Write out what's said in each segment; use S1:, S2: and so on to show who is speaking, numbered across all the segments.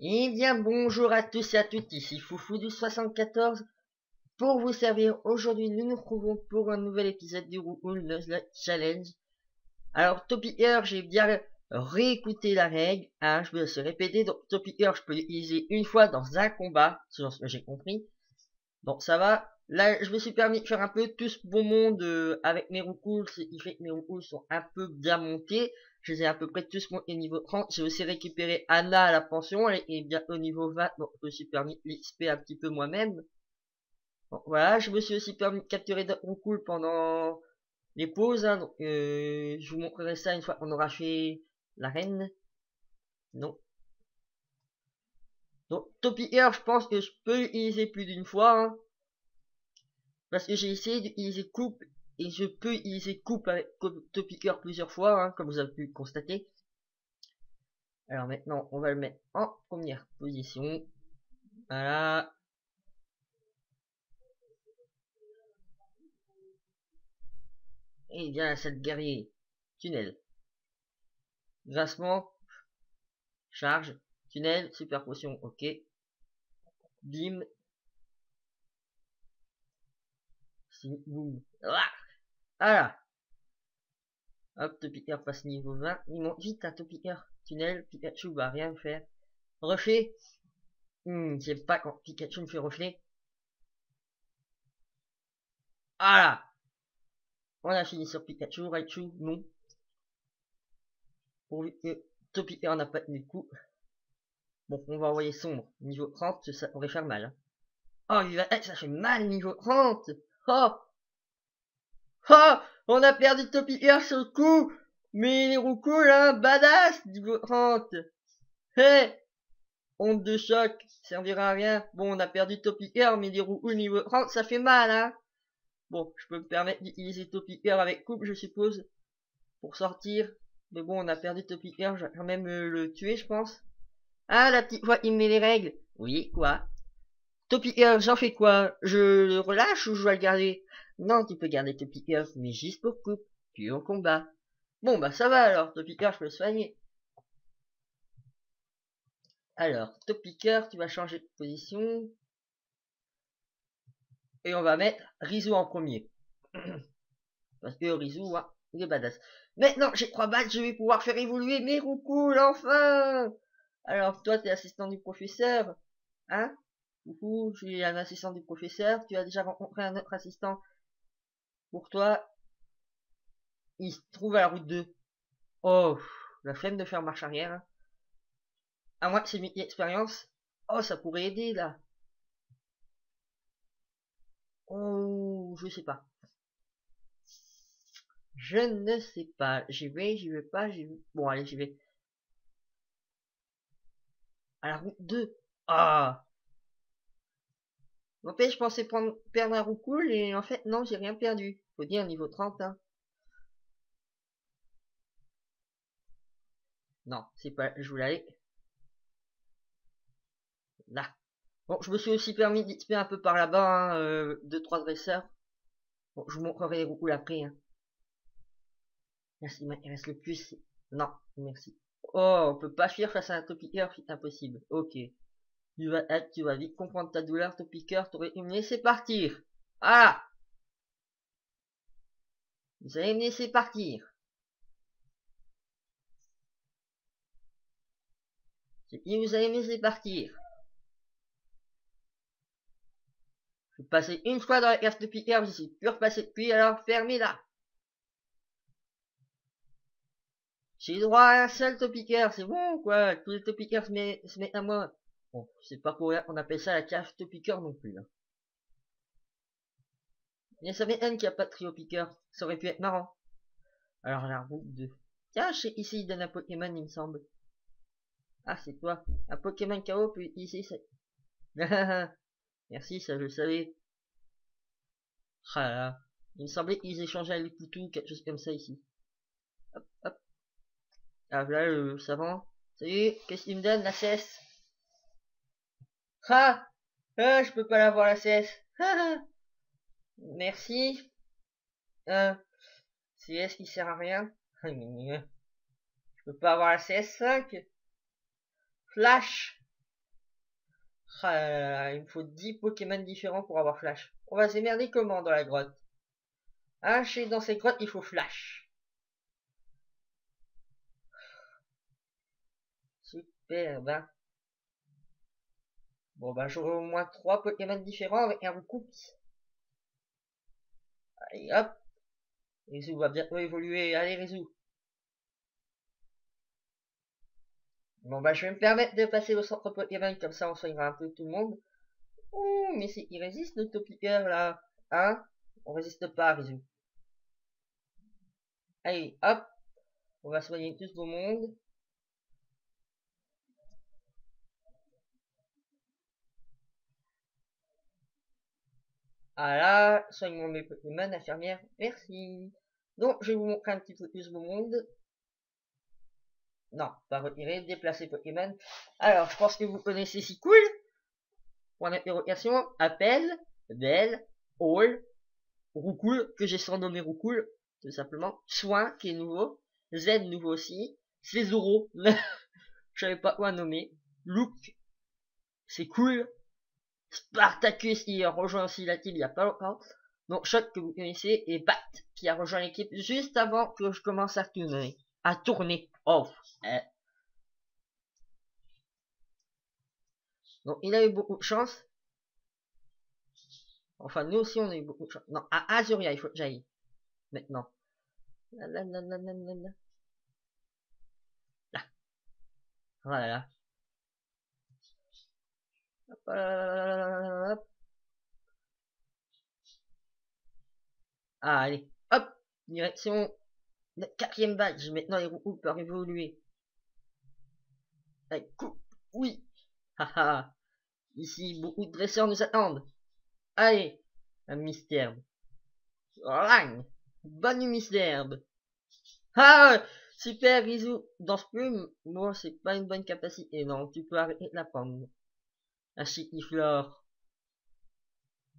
S1: Eh bien, bonjour à tous et à toutes, ici Foufou du 74 pour vous servir. Aujourd'hui, nous nous retrouvons pour un nouvel épisode du Roucoule Nuzlocke Challenge. Alors, Topicker, j'ai bien réécouté la règle, hein, je me suis répété. Donc, Topicker, je peux l'utiliser une fois dans un combat, selon ce que j'ai compris. Donc, ça va. Là, je me suis permis de faire un peu tout ce bon monde avec mes Roucoules, ce qui fait que mes Roucoules sont un peu bien montés. Je les ai à peu près tous montés au niveau 30. J'ai aussi récupéré Anna à la pension, elle est bien au niveau 20, donc je me suis permis l'XP un petit peu moi-même. Donc, voilà, je me suis aussi permis de capturer d'autres Roucoules pendant les pauses, hein, donc je vous montrerai ça une fois qu'on aura fait la reine. Non. Donc, Topicker, je pense que je peux l'utiliser plus d'une fois, hein. Parce que j'ai essayé d'utiliser coupe et je peux utiliser coupe avec Topicker plusieurs fois, hein, comme vous avez pu le constater. Alors maintenant, on va le mettre en première position. Voilà. Et bien, cette guerrier. Tunnel. Grincement. Charge. Tunnel. Super potion. Ok. Bim. Boum. Voilà. Hop, Topicker passe niveau 20. Il monte vite à Topicker. Tunnel. Pikachu va rien faire. Reflet. J'aime pas quand Pikachu me fait reflet. Voilà. On a fini sur Pikachu. Raichu, non. Pourvu que Topicker n'a pas tenu le coup. Bon, on va envoyer sombre. Niveau 30, ça pourrait faire mal. Hein. Oh, ça fait mal niveau 30. Oh. Oh. On a perdu Topicker sur le coup. Mais les roucoules, hein, badass, niveau 30. Hé. Onde de choc, servira à rien. Bon, on a perdu Topicker, mais les roucoules niveau 30, ça fait mal, hein. Bon, je peux me permettre d'utiliser Topicker avec coupe, je suppose. Pour sortir. Mais bon, on a perdu Topicker, je vais quand même le tuer, je pense. Ah, la petite voix, il met les règles. Oui, quoi? Topicker, j'en fais quoi? Je le relâche ou je dois le garder? Non, tu peux garder Topicker, mais juste pour coupe, puis au combat. Bon, bah ça va alors, Topicker, je peux le soigner. Alors, Topicker, tu vas changer de position. Et on va mettre Rizou en premier. Parce que Rizou, hein, il est badass. Maintenant, j'ai 3 badges, je vais pouvoir faire évoluer mes roucoules, enfin! Alors, toi, t'es assistant du professeur, hein? Coucou, je suis un assistant du professeur. Tu as déjà rencontré un autre assistant pour toi. Il se trouve à la route 2. Oh, la flemme de faire marche arrière. Hein. À moins que c'est une expérience. Oh, ça pourrait aider là. Oh, je sais pas. Je ne sais pas. J'y vais pas, j'y vais. Bon, allez, j'y vais. À la route 2. Ah. En fait, je pensais perdre un roucoule et en fait, non, j'ai rien perdu. Faut dire niveau 30, hein. Non, c'est pas, je voulais aller là. Bon, je me suis aussi permis d'XP un peu par là-bas, hein, 2-3 dresseurs. Bon, je vous montrerai les roucoules après, hein. Là, ce qui m'intéresse le plus, non, merci. Oh, on peut pas fuir face à un Topicker, c'est impossible. Ok. Tu vas vite comprendre ta douleur, Topicker, t'aurais dû me laisser partir. Ah! Vous allez me laisser partir. J'ai dit, vous allez me laisser partir. Je suis passé une fois dans la cave Topicker, je suis plus repassé depuis, alors fermez-la. J'ai droit à un seul Topicker, c'est bon, quoi. Tous les Topickers se mettent à moi. Bon, c'est pas pour rien qu'on appelle ça la cave Topicker non plus, hein. Mais ça m'étonne qu'il n'y a pas de trio piqueur. Ça aurait pu être marrant. Alors la route 2. Tiens, ici il donne un Pokémon, il me semble. Ah, c'est toi. Un Pokémon KO peut utiliser ça. Merci, ça je le savais. Ah là là. Il me semblait qu'ils échangeaient les poutous, quelque chose comme ça ici. Hop, hop. Ah là, le savant. Salut, qu'est-ce qu'il me donne, la CS? Ah, je peux pas l'avoir, la CS. Merci. CS qui sert à rien. Je peux pas avoir la CS5. Flash. Ah là là là, il me faut 10 Pokémon différents pour avoir Flash. On va s'émerder comment dans la grotte? Hein, chez dans cette grotte, il faut Flash. Super, ben. Bon, bah, j'aurai au moins 3 Pokémon différents avec un Roucoups. Allez, hop. Rizu va bientôt évoluer. Allez, Rizu. Bon, bah, je vais me permettre de passer au centre Pokémon, comme ça on soignera un peu tout le monde. Oh, mais il résiste, notre Topiqueur, là. Hein? On résiste pas, Rizu. Allez, hop. On va soigner tout ce beau monde. Ah là, soignons mes Pokémon, infirmière, merci. Donc, je vais vous montrer un petit peu plus mon monde. Non, pas retirer, déplacer Pokémon. Alors, je pense que vous connaissez si cool. Point d'interrogation, appel, Belle, Hall, Roucoule, que j'ai surnommé Roucoule, tout simplement. Soin, qui est nouveau. Z, nouveau aussi. Césoro, je savais pas quoi nommer. Look, c'est cool. Spartacus, il a rejoint aussi la team il y a pas longtemps. Donc, Choc que vous connaissez, et Bat, qui a rejoint l'équipe juste avant que je commence à tourner. Oh. Donc, il a eu beaucoup de chance. Enfin, nous aussi, on a eu beaucoup de chance. Non, à Azuria, il faut que j'aille. Maintenant. Là. Là. Voilà. Hop. Ah, allez. Hop. Direction le 4ème badge. Maintenant, les roues peuvent évoluer. Allez, coupe. Oui. Haha. Ici, beaucoup de dresseurs nous attendent. Allez. Un mystère. Rang. Bonne nuit, mystère. Ah, super, Rizou. Dans ce plume, moi, c'est pas une bonne capacité. Non, tu peux arrêter de la prendre. Un chiquiflore.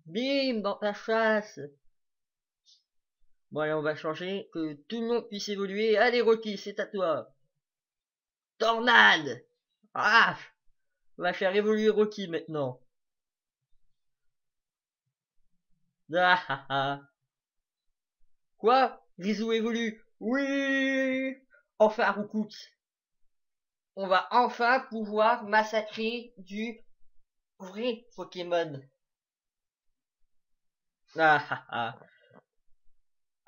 S1: Bim, dans ta chasse. Bon, allez, on va changer, que tout le monde puisse évoluer. Allez, Rocky, c'est à toi. Tornade. Ah, on va faire évoluer Rocky maintenant. Ah, ah, ah. Quoi? Rizou évolue. Oui. Enfin, Roucoups. On va enfin pouvoir massacrer du vrai Pokémon. Ah, ah, ah.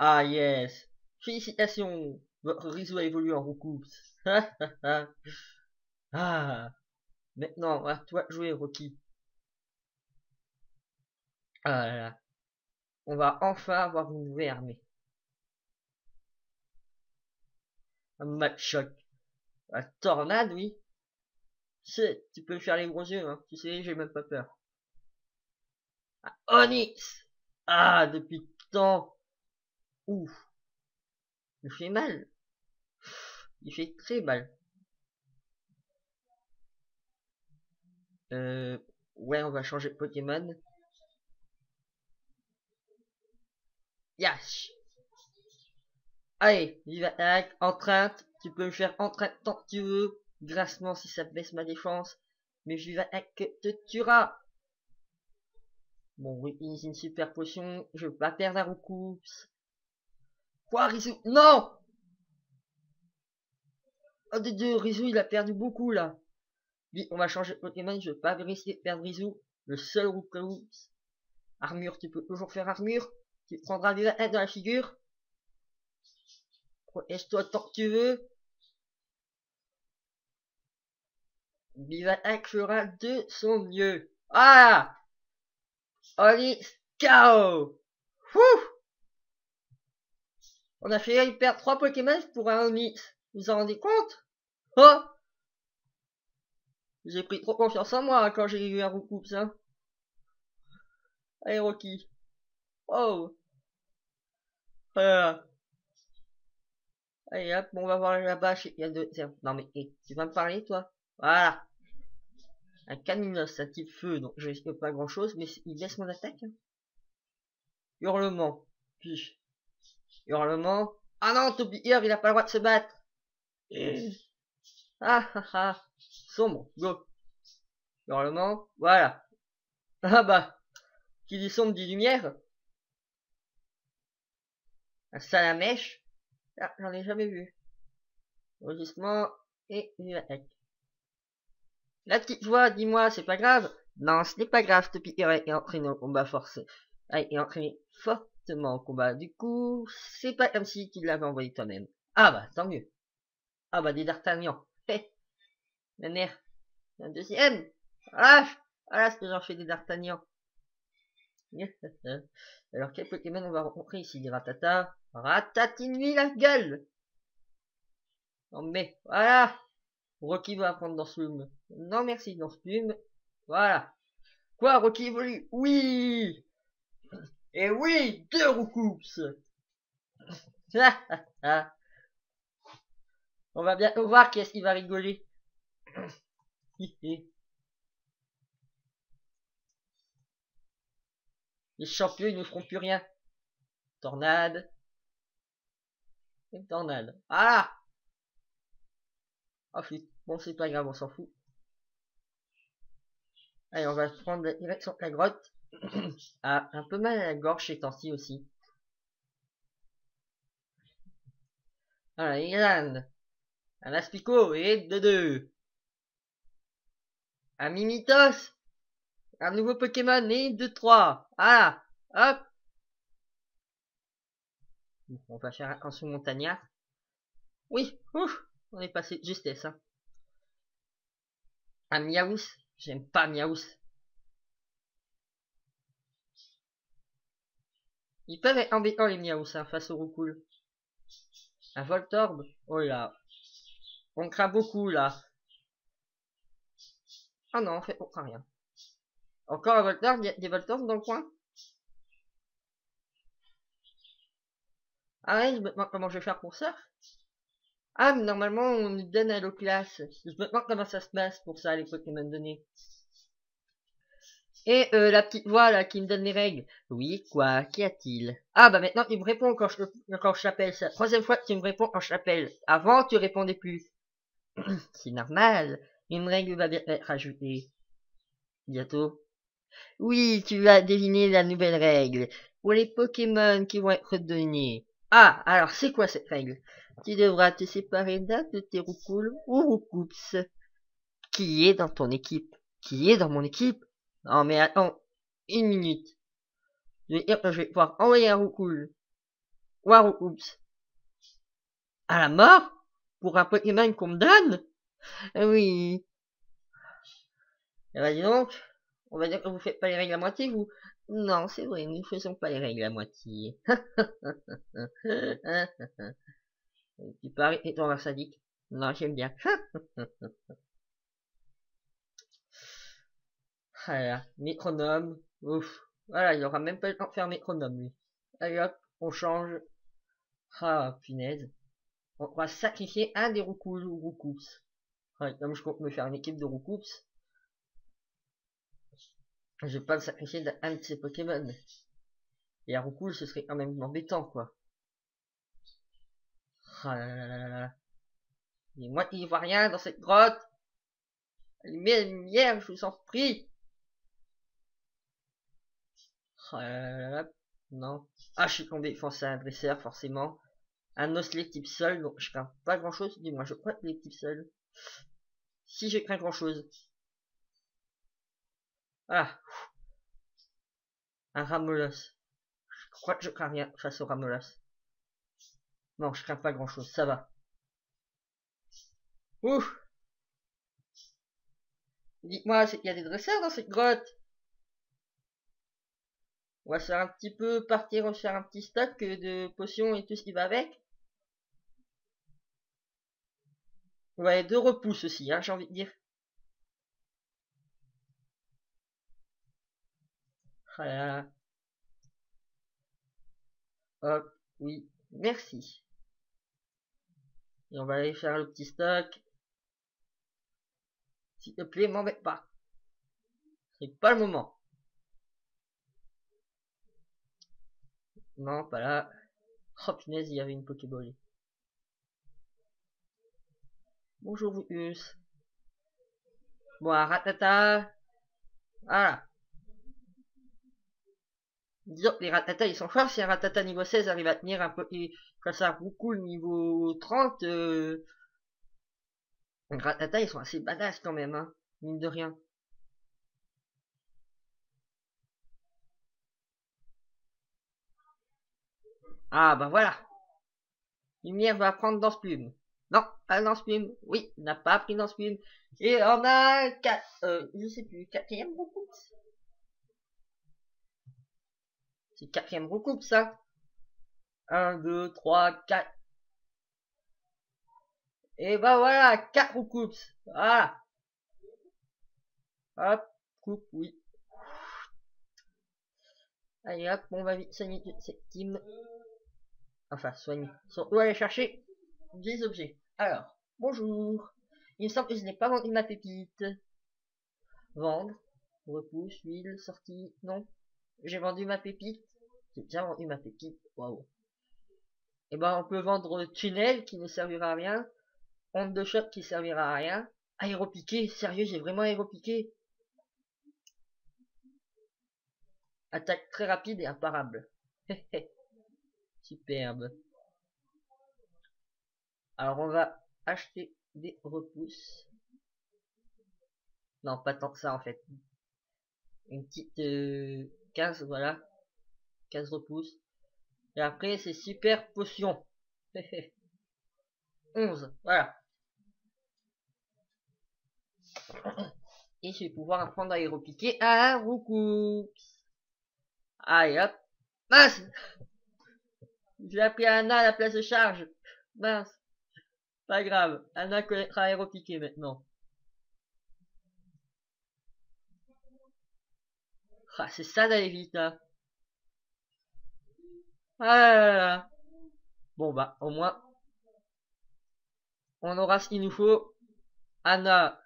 S1: Ah, yes. Félicitations. Votre Rizou a évolué en Roucoups. Ah. Maintenant, à toi de jouer, Rocky. Ah là là. On va enfin avoir une nouvelle armée. Un match choc. Un tornade, oui. Tu peux faire les gros yeux, hein. Tu sais, j'ai même pas peur. Un Onix. Ah, depuis tant. Ouf. Il fait mal. Il fait très mal. Ouais, on va changer de Pokémon. Yash. Allez, vive attaque, entrainte. Tu peux me faire entrainte tant que tu veux. Grassement si ça baisse ma défense. Mais vive attaque te tuera. Bon, oui, c'est une super potion. Je veux pas perdre un Roucoups. Quoi, Rizou? Non! Oh, des deux, Rizou, il a perdu beaucoup, là. Vite, on va changer de Pokémon. Je veux pas risquer de perdre Rizou. Le seul Roucoups. Armure, tu peux toujours faire armure. Tu prendras des attaques dans la figure. Protège-toi tant que tu veux. Vivac fera de son mieux. Ah! Allez, KO! Wouh! On a fait perdre 3 Pokémon pour un Onix. Vous vous en rendez compte? Oh! J'ai pris trop confiance en moi hein, quand j'ai eu un Roucoups, hein. Allez, Rocky. Oh! Voilà. Allez, hop, on va voir là-bas. Il y a deux. Non, mais tu vas me parler, toi? Voilà. Un Caninos, un type feu, donc je risque pas grand chose, mais il baisse mon attaque. Hein. Hurlement. Puis, hurlement. Ah non, Topiqueur, il a pas le droit de se battre. Ah ah ah. Sombre, go. Hurlement, voilà. Ah bah, qui dit sombre dit lumière. Un salamèche. Ah, j'en ai jamais vu. Rugissement et une hache. La petite voix, dis-moi, c'est pas grave. Non, ce n'est pas grave, te piquerait et entraîner au combat forcé. Ah, et entraîner fortement au combat. Du coup, c'est pas comme si tu l'avais envoyé toi-même. Ah bah, tant mieux. Ah bah, des d'Artagnan. Hé, ma mère. Un deuxième. Ah, voilà ce que j'en fais des d'Artagnan. Alors, quel Pokémon on va rencontrer ici? Des Ratata. Ratatine-lui la gueule! Non mais, voilà! Rocky va apprendre dans ce plume. Non merci, dans ce plume. Voilà. Quoi, Rocky évolue? Oui! Et oui! Deux Roucoups! On va bien voir qui est-ce qui va rigoler. Les champions, ils ne feront plus rien. Tornade. Une tornade. Ah! Oh flûte. Bon, c'est pas grave, on s'en fout. Allez, on va prendre la direction de la grotte. Ah, un peu mal à la gorge ces temps-ci aussi. Voilà, Ilan. Un Aspico et de deux. Un Mimitos. Un nouveau Pokémon et de trois. Voilà. Hop. On va faire un sous-montagnard. Oui, ouf, on est passé de justesse. Hein. Un Miaous. J'aime pas Miaous. Ils peuvent être embêtants les Miaous hein, face au Roucoule. Un Voltorb. Oh là. On craint beaucoup là. Ah non, en fait, on craint rien. Encore un Voltorb, il y a des Voltorbs dans le coin? Ah ouais, je me demande comment je vais faire pour ça. Ah, mais normalement, on nous donne à l'eau classe. Je me demande comment ça se passe pour ça, les Pokémon donnés. Et la petite voix là qui me donne les règles. Oui, quoi? Qu'y a-t-il? Ah bah maintenant il me répond quand je l'appelle. C'est la troisième fois qu'il me répond quand je l'appelle. Avant tu répondais plus. C'est normal. Une règle va bien être ajoutée. Bientôt. Oui, tu vas deviner la nouvelle règle. Pour les Pokémon qui vont être donnés. Ah, alors c'est quoi cette règle? Tu devras te séparer d'un de tes Roucoules ou Roucoups. Qui est dans ton équipe? Qui est dans mon équipe? Non mais attends, une minute. Je vais dire que je vais pouvoir envoyer un Roucoule ou un Roucoups à la mort pour un Pokémon qu'on me donne? Oui. Eh ben dis donc, on va dire que vous faites pas les règles à moitié, vous. Non, c'est vrai, nous ne faisons pas les règles à moitié. Tu parais étant un sadique. Non, j'aime bien. Voilà, métronome. Ouf. Voilà, il aura même pas le temps de faire métronome, lui. Allez hop, on change. Ah, punaise. On va sacrifier un des Roucoules ou Roucoups. Ouais, comme je compte me faire une équipe de Roucoups, je vais pas le sacrifier d'un de ces Pokémon. Et un Roucoule, ce serait quand même embêtant, quoi. Ah là là là là. Et moi qui vois rien dans cette grotte. Allumez la lumière, je vous en prie. Ah là là là là. Non. Ah, je suis tombé face à un dresseur, forcément. Un osselet type sol, donc je crains pas grand chose. Dis-moi, je crois que les types sols. Si je crains grand chose. Ah, un Ramolos. Je crois que je crains rien face au Ramolos. Non, je crains pas grand chose, ça va. Ouf. Dites-moi, il y a des dresseurs dans cette grotte. On va faire un petit peu partir, refaire un petit stock de potions et tout ce qui va avec. Ouais, de repousse aussi, hein, j'ai envie de dire. Ah là là. Hop, oui, merci. Et on va aller faire le petit stock. S'il te plaît, m'embête pas. C'est pas le moment. Non, pas là. Oh punaise, il y avait une Pokéball. Bonjour, Vuus. Bon, un ratata. Voilà. Disons que les ratata ils sont forts. Si un ratata niveau 16 arrive à tenir un peu face à beaucoup niveau 30, les ratata ils sont assez badass quand même, hein. Mine de rien. Ah bah voilà. Lumière va prendre dans ce plume. Non, pas dans ce plume. Oui, n'a pas pris dans ce plume. Et on a 4, je sais plus, quatrième recoupe. C'est quatrième recoupe ça. 1, 2, 3, 4. Et bah voilà, 4 recoupes. Voilà. Hop, coupe, oui. Allez hop, on va vite soigner cette team. Enfin, soigner. On doit aller chercher des objets. Alors, bonjour. Il me semble que je n'ai pas vendu ma pépite. Vendre. Repousse, huile, sortie. Non. J'ai vendu ma pépite. J'ai déjà vendu ma pépite. Waouh. Et ben, on peut vendre tunnel qui ne servira à rien. Onde de choc qui servira à rien. Aéropiqué. Sérieux, j'ai vraiment aéropiqué. Attaque très rapide et imparable. Superbe. Alors on va acheter des repousses. Non, pas tant que ça en fait. Une petite 15, voilà. 15 repousses. Et après c'est super potion. 11, voilà. Et je vais pouvoir apprendre à aéropiquer à un roucou. Allez hop. Mince. J'ai appris Anna à la place de charge. Mince. Pas grave. Anna connaîtra aéropiquer maintenant. Ah, c'est ça d'aller vite là. Ah là là. Bon bah au moins on aura ce qu'il nous faut. Anna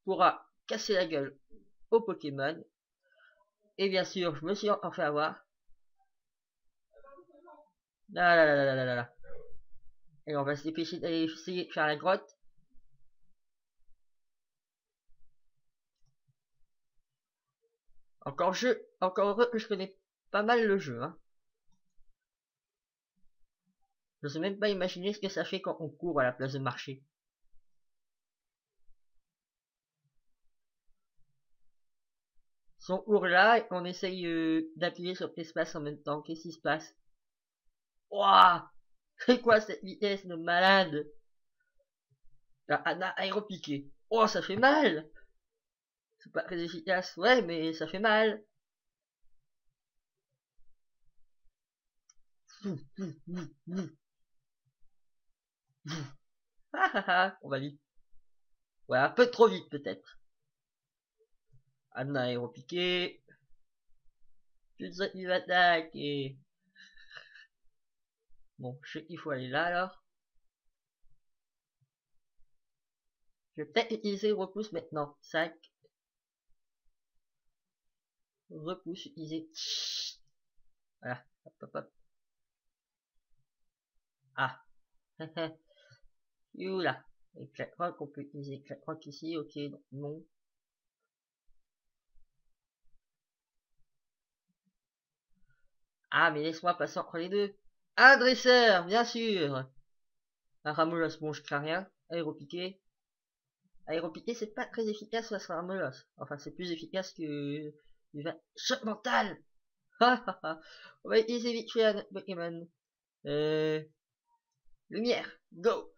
S1: pourra casser la gueule au Pokémon. Et bien sûr, je me suis encore fait avoir. Là, là, là, là, là, là, là. Et on va se dépêcher d'aller essayer de faire la grotte. Encore heureux que je connais pas mal le jeu, hein. Je sais même pas imaginer ce que ça fait quand on court à la place de marcher. Si on court là et qu'on essaye d'appuyer sur l'espace en même temps, qu'est-ce qui se passe? Ouah! C'est quoi cette vitesse de malade? La Anna aéropiqué. Oh, ça fait mal! C'est pas très efficace, ouais, mais ça fait mal. Ah ah ah, on va vite. Ouais, un peu trop vite peut-être. Anna aéropiqué. Tu sais qu'il va attaquer. Bon, je sais qu'il faut aller là alors. Je vais peut-être utiliser repousse maintenant. Sac. Repousse utiliser. Voilà. Hop, hop, hop. Ah. Là. Éclat rock, on peut utiliser éclat rock ici. Ok, donc non. Ah, mais laisse-moi passer entre les deux. Un dresseur, bien sûr. Un ramelos, bon, je crains rien. Aéropiqué. Aéropiqué, c'est pas très efficace face à un ramelos. Enfin, c'est plus efficace que choc mental. On va utiliser vite fait un Pokémon. Lumière, go.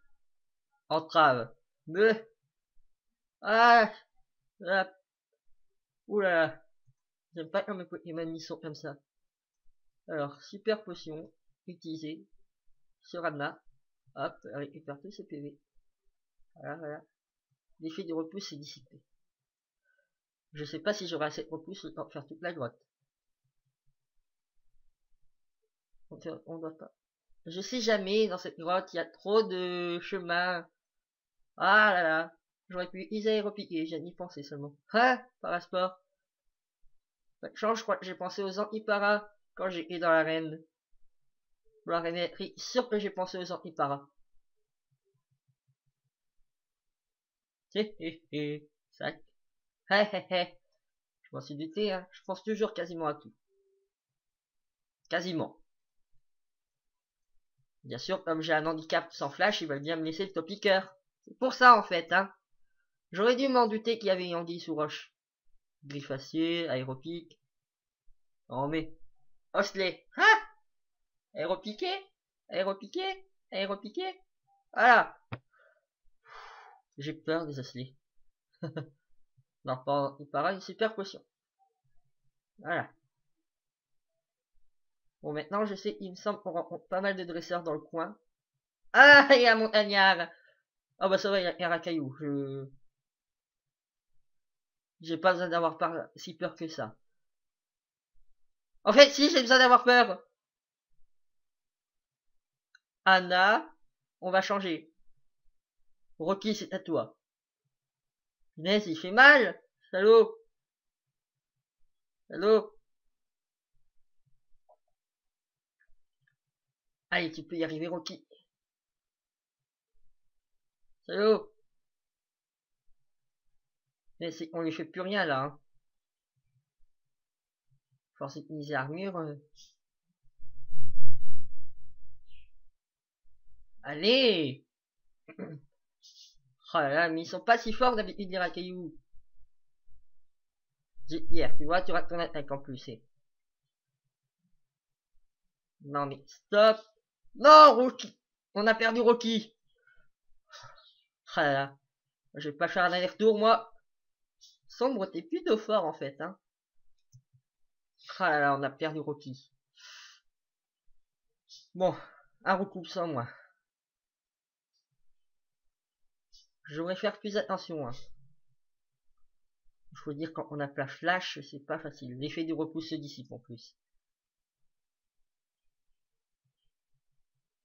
S1: Entrave. Me. Ah, ah. Oula. J'aime pas quand mes Pokémon ils sont comme ça. Alors, super potion. Utilisée. Sur Anna. Hop, elle récupère tous ses PV. Voilà, voilà. L'effet de repousse est dissipé. Je sais pas si j'aurai assez de repousse pour faire toute la grotte. On doit pas. Je sais jamais, dans cette grotte, il y a trop de chemins. Ah là là. J'aurais pu utiliser aéropiquer, j'ai n'y pensé seulement. Ah, parasport. Pas de chance, je crois que j'ai pensé aux Antipara quand j'étais dans l'arène. Pour l'arène, sûr que j'ai pensé aux Antipara. Hé hé hé. Sac. Hé hé hé. Je m'en suis douté, hein. Je pense toujours quasiment à tout. Quasiment. Bien sûr, comme j'ai un handicap sans flash, ils veulent bien me laisser le top piqueur. C'est pour ça, en fait, hein. J'aurais dû m'en douter qu'il y avait une anguille sous roche. Griffacier, aéropique. Oh, mais... Osselet. Hein? Aéropiqué? Aéropiqué? Aéropiqué? Voilà. J'ai peur des osselets. Non, pas... Il paraît une super potion. Voilà. Bon, maintenant, je sais, il me semble qu'on rencontre pas mal de dresseurs dans le coin. Ah, il y a un montagnard. Ah bah ça va, il y a un caillou. J'ai pas besoin d'avoir si peur que ça. En fait, si, j'ai besoin d'avoir peur. Anna, on va changer. Rocky, c'est à toi. Inès, il fait mal. Salaud. Salaud. Allez, tu peux y arriver, Rocky. Salaud. Mais on lui fait plus rien, là. Hein. Force de mise armure. Allez. Oh là là, mais ils sont pas si forts d'habitude, les racailloux. Pierre, tu vois, tu rates ton attaque en plus. Non mais stop. Non, Rocky. On a perdu Rocky. Ah là là. Je vais pas faire un aller-retour, moi. Sombre, t'es plutôt fort, en fait, hein. Ah là là, on a perdu Rocky. Bon, un recoupe sans moi. Je devrais faire plus attention, hein. Il faut dire, quand on a flash, c'est pas facile. L'effet du repousse se dissipe, en plus.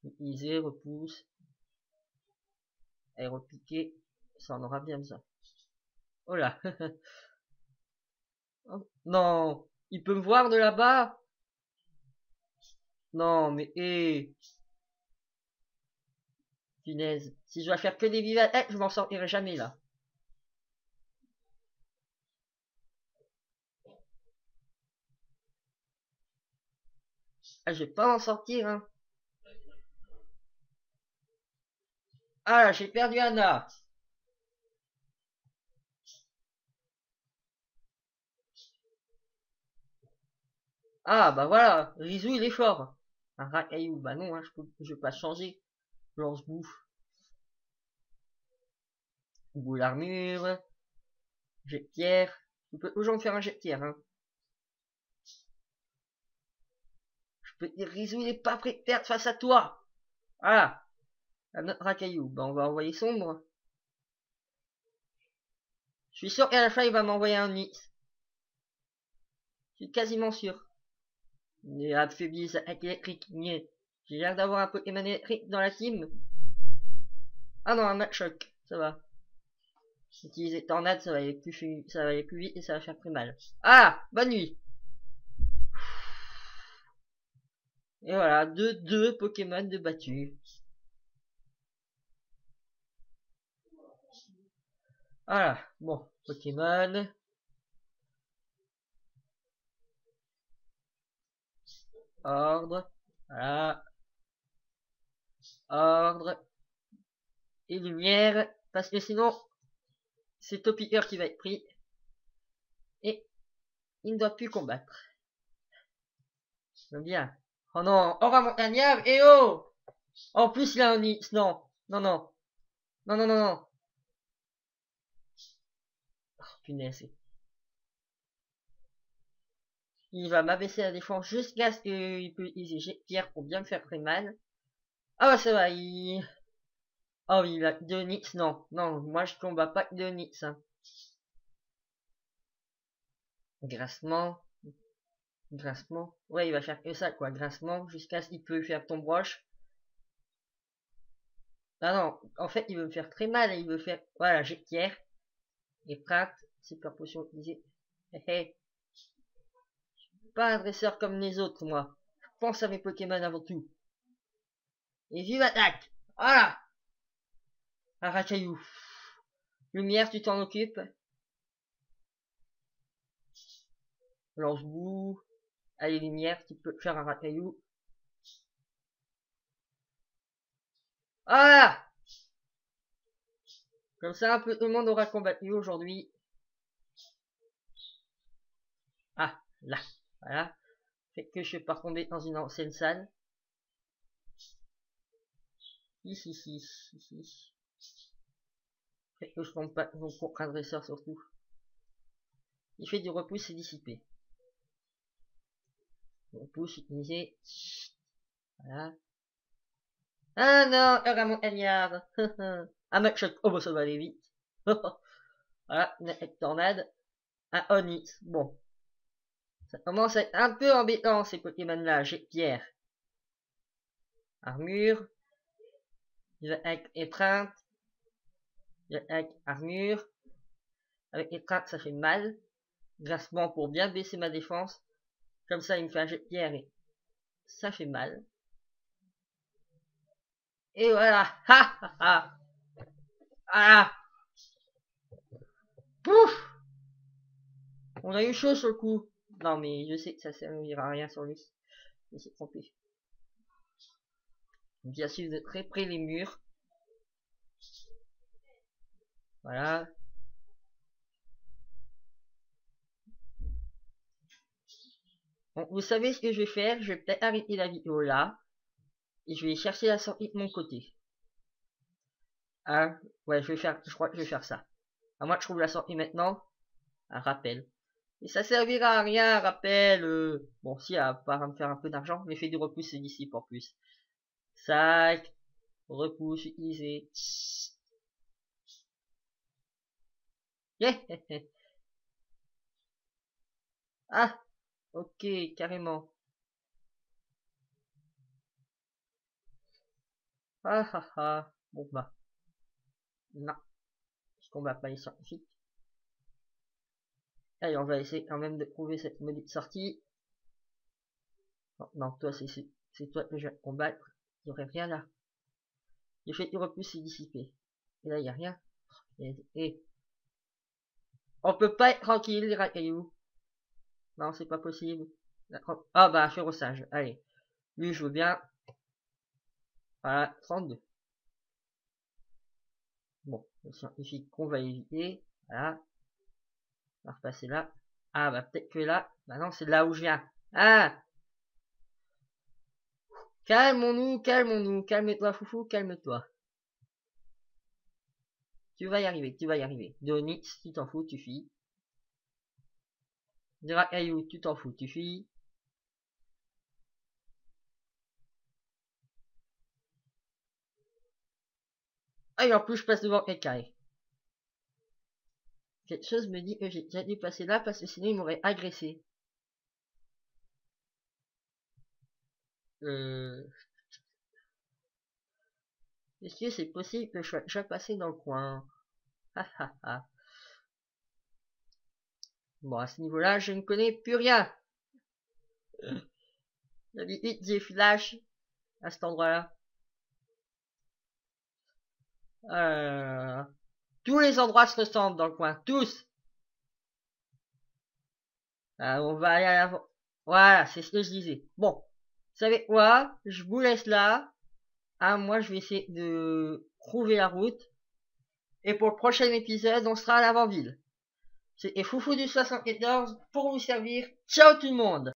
S1: Utiliser, repousse. Aéropiqué. Ça en aura bien besoin. Oh là. Oh, non. Il peut me voir de là-bas. Non, mais punaise. Si je dois faire que des vives je m'en sortirai jamais là. Ah, je vais pas m'en sortir, hein. Ah, j'ai perdu Anna. Ah, bah voilà. Rizou, il est fort. Un racaillou. Bah non, hein, je peux pas changer. Lance-bouffe. Boule armure. Jet de pierre. Tu peux toujours me faire un jet de pierre, hein. Je peux dire, Rizou, il est pas prêt de perdre face à toi. Voilà. Un autre racaillou. Bah, on va envoyer sombre. Je suis sûr qu'à la fin, il va m'envoyer un nid. Je suis quasiment sûr. Il affaibli sa hack électrique. J'ai l'air d'avoir un Pokémon électrique dans la team. Ah non, un match choc. Ça va. Utiliser tornade, ça va aller plus vite et ça va faire plus mal. Ah, bonne nuit. Et voilà, deux Pokémon de battus. Voilà, bon, Pokémon. Ordre. Voilà. Ordre. Et lumière. Parce que sinon, c'est Topiqueur qui va être pris. Et il ne doit plus combattre. J'aime bien. Oh non, aura montagnable, et oh! En plus, il a un Nix. Non, non, non. Non, non, non, non. Oh, punaise. Il va m'abaisser la défense jusqu'à ce qu'il peut utiliser pierre pour bien me faire très mal. Ah bah ça va, oh, il a deux Nix. Non, non, moi je combats pas que deux Nix. Hein. Grincement. Grincement. Ouais, il va faire que ça, quoi. Grincement, jusqu'à ce qu'il peut faire ton broche. Ah non, en fait, il veut me faire très mal. Il veut faire... Voilà, j'ai pierre. Et prat, super potion utilisée. Hé hé. Pas un dresseur comme les autres, moi. Je pense à mes Pokémon avant tout. Et vive attaque. Voilà. Un racaillou. Lumière, tu t'en occupes. Lance-boue. Allez, lumière, tu peux faire un racaillou. Ah! Comme ça, un peu tout le monde aura combattu aujourd'hui. Ah, là. Voilà. Fait que je vais pas tomber dans une ancienne salle. Ici. Fait que je tombe pas donc pour un dresseur surtout. L'effet du repousse est dissipé. Repousse utilisé. Voilà. Ah non, Ramon Eliard. Un match. Oh bah ça va aller vite. Voilà, une tornade. Un Onyx. Bon. Ça commence à être un peu embêtant ces Pokémon là. J'ai pierre. Armure. Avec étreinte. Avec armure. Avec étreinte ça fait mal. Glacement pour bien baisser ma défense. Comme ça il me fait un jet de pierre et ça fait mal. Et voilà. Ha ha ha. Ah. Pouf. On a eu chaud sur le coup. Non mais je sais que ça servira à rien sur lui. Il s'est trompé. Bien sûr de très près les murs. Voilà. Bon, vous savez ce que je vais faire? Je vais peut-être arrêter la vidéo là. Et je vais chercher la sortie de mon côté. Ah, ouais, je crois que je vais faire ça. À moins que je trouve la sortie maintenant. Un rappel. Et ça servira à rien, un rappel. Bon, si, à part me faire un peu d'argent. L'effet du repousse, c'est d'ici pour plus. Sac. Repousse utilisé. Yeah. Ah, ok, carrément. Ah ah ah. Bon bah. Non. Je combat pas les scientifiques. Allez, on va essayer quand même de trouver cette maudite sortie. Non, non, toi, c'est toi que je vais combattre. Il n'y aurait rien là. L'effet du repousse est dissipé. Et là, il n'y a rien. Et on peut pas être tranquille, les racailloux. Non, c'est pas possible. Ah bah, feroçage. Allez. Lui, je veux bien. Voilà, 32. Bon, le scientifique qu'on va éviter. Voilà. On va repasser là. Ah bah, peut-être que là. Bah non, c'est là où je viens. Ah! Calmons-nous. Calme-toi, foufou, calme-toi. Tu vas y arriver. Denis, tu t'en fous, tu fuis. Dracaillou, tu t'en fous, tu fuis. Ah, et en plus, je passe devant quelqu'un. Quelque chose me dit que j'ai déjà dû passer là parce que sinon il m'aurait agressé. Est-ce que c'est possible que je sois déjà passé dans le coin? Bon, à ce niveau-là, je ne connais plus rien. D'habitude, j'ai flash à cet endroit-là. Tous les endroits se ressemblent dans le coin, tous. On va aller à l'avant. Voilà, c'est ce que je disais. Bon, vous savez quoi? Je vous laisse là. Moi, je vais essayer de trouver la route. Et pour le prochain épisode, on sera à l'avant-ville. C'était Foufou du 74 pour vous servir. Ciao tout le monde!